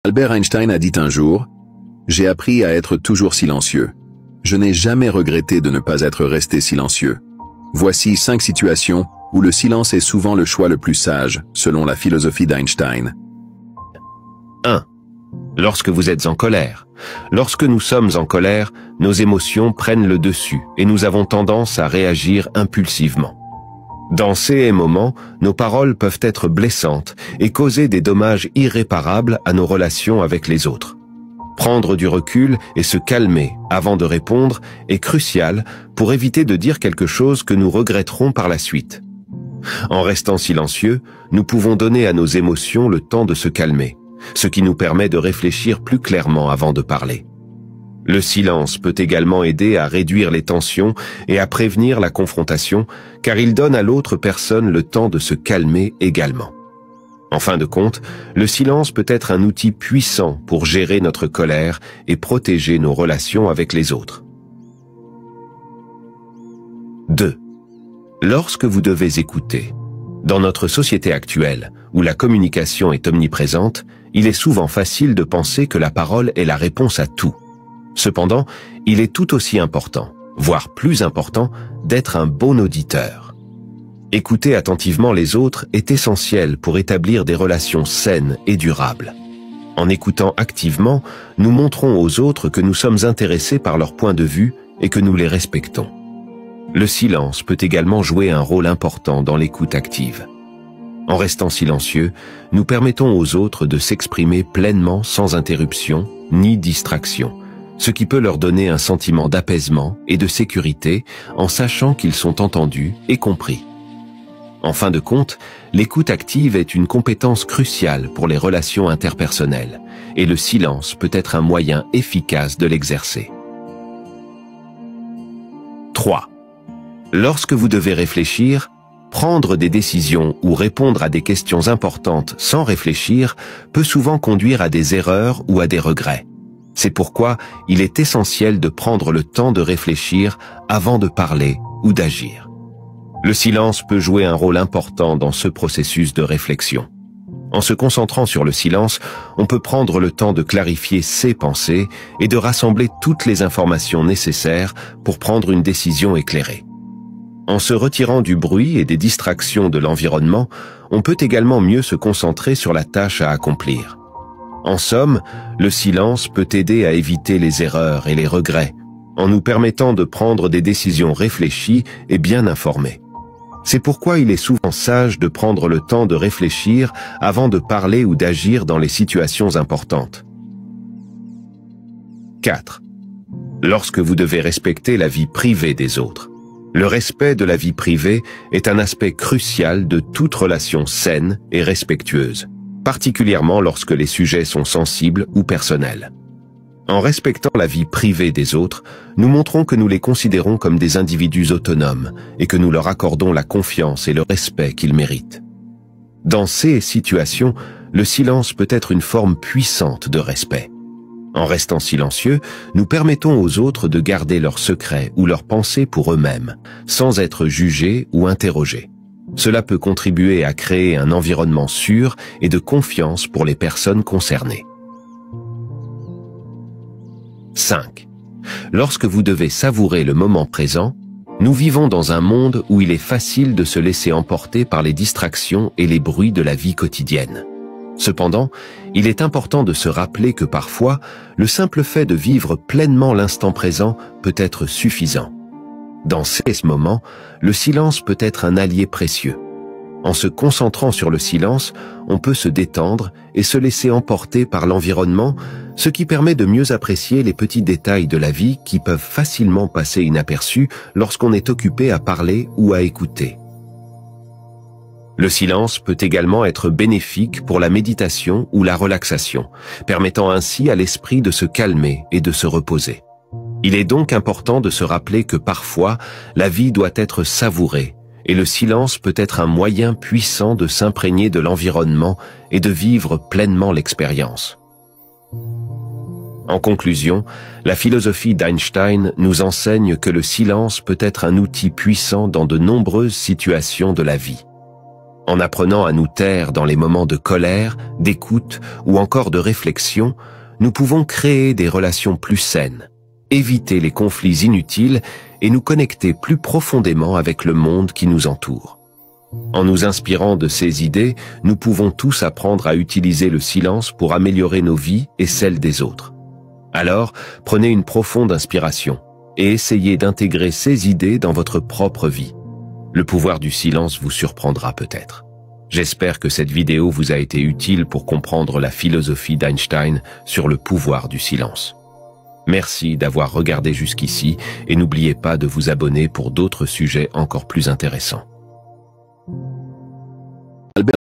Albert Einstein a dit un jour « J'ai appris à être toujours silencieux. Je n'ai jamais regretté de ne pas être resté silencieux. » Voici 5 situations où le silence est souvent le choix le plus sage, selon la philosophie d'Einstein. 1. Lorsque vous êtes en colère. Lorsque nous sommes en colère, nos émotions prennent le dessus et nous avons tendance à réagir impulsivement. Dans ces moments, nos paroles peuvent être blessantes et causer des dommages irréparables à nos relations avec les autres. Prendre du recul et se calmer avant de répondre est crucial pour éviter de dire quelque chose que nous regretterons par la suite. En restant silencieux, nous pouvons donner à nos émotions le temps de se calmer, ce qui nous permet de réfléchir plus clairement avant de parler. Le silence peut également aider à réduire les tensions et à prévenir la confrontation, car il donne à l'autre personne le temps de se calmer également. En fin de compte, le silence peut être un outil puissant pour gérer notre colère et protéger nos relations avec les autres. 2. Lorsque vous devez écouter. Dans notre société actuelle, où la communication est omniprésente, il est souvent facile de penser que la parole est la réponse à tout. Cependant, il est tout aussi important, voire plus important, d'être un bon auditeur. Écouter attentivement les autres est essentiel pour établir des relations saines et durables. En écoutant activement, nous montrons aux autres que nous sommes intéressés par leur point de vue et que nous les respectons. Le silence peut également jouer un rôle important dans l'écoute active. En restant silencieux, nous permettons aux autres de s'exprimer pleinement sans interruption ni distraction, ce qui peut leur donner un sentiment d'apaisement et de sécurité en sachant qu'ils sont entendus et compris. En fin de compte, l'écoute active est une compétence cruciale pour les relations interpersonnelles, et le silence peut être un moyen efficace de l'exercer. 3. Lorsque vous devez réfléchir, prendre des décisions ou répondre à des questions importantes sans réfléchir peut souvent conduire à des erreurs ou à des regrets. C'est pourquoi il est essentiel de prendre le temps de réfléchir avant de parler ou d'agir. Le silence peut jouer un rôle important dans ce processus de réflexion. En se concentrant sur le silence, on peut prendre le temps de clarifier ses pensées et de rassembler toutes les informations nécessaires pour prendre une décision éclairée. En se retirant du bruit et des distractions de l'environnement, on peut également mieux se concentrer sur la tâche à accomplir. En somme, le silence peut aider à éviter les erreurs et les regrets, en nous permettant de prendre des décisions réfléchies et bien informées. C'est pourquoi il est souvent sage de prendre le temps de réfléchir avant de parler ou d'agir dans les situations importantes. 4. Lorsque vous devez respecter la vie privée des autres. Le respect de la vie privée est un aspect crucial de toute relation saine et respectueuse, particulièrement lorsque les sujets sont sensibles ou personnels. En respectant la vie privée des autres, nous montrons que nous les considérons comme des individus autonomes et que nous leur accordons la confiance et le respect qu'ils méritent. Dans ces situations, le silence peut être une forme puissante de respect. En restant silencieux, nous permettons aux autres de garder leurs secrets ou leurs pensées pour eux-mêmes, sans être jugés ou interrogés. Cela peut contribuer à créer un environnement sûr et de confiance pour les personnes concernées. 5. Lorsque vous devez savourer le moment présent, nous vivons dans un monde où il est facile de se laisser emporter par les distractions et les bruits de la vie quotidienne. Cependant, il est important de se rappeler que parfois, le simple fait de vivre pleinement l'instant présent peut être suffisant. Dans ces moments, le silence peut être un allié précieux. En se concentrant sur le silence, on peut se détendre et se laisser emporter par l'environnement, ce qui permet de mieux apprécier les petits détails de la vie qui peuvent facilement passer inaperçus lorsqu'on est occupé à parler ou à écouter. Le silence peut également être bénéfique pour la méditation ou la relaxation, permettant ainsi à l'esprit de se calmer et de se reposer. Il est donc important de se rappeler que parfois, la vie doit être savourée, et le silence peut être un moyen puissant de s'imprégner de l'environnement et de vivre pleinement l'expérience. En conclusion, la philosophie d'Einstein nous enseigne que le silence peut être un outil puissant dans de nombreuses situations de la vie. En apprenant à nous taire dans les moments de colère, d'écoute ou encore de réflexion, nous pouvons créer des relations plus saines, éviter les conflits inutiles et nous connecter plus profondément avec le monde qui nous entoure. En nous inspirant de ces idées, nous pouvons tous apprendre à utiliser le silence pour améliorer nos vies et celles des autres. Alors, prenez une profonde inspiration et essayez d'intégrer ces idées dans votre propre vie. Le pouvoir du silence vous surprendra peut-être. J'espère que cette vidéo vous a été utile pour comprendre la philosophie d'Einstein sur le pouvoir du silence. Merci d'avoir regardé jusqu'ici et n'oubliez pas de vous abonner pour d'autres sujets encore plus intéressants.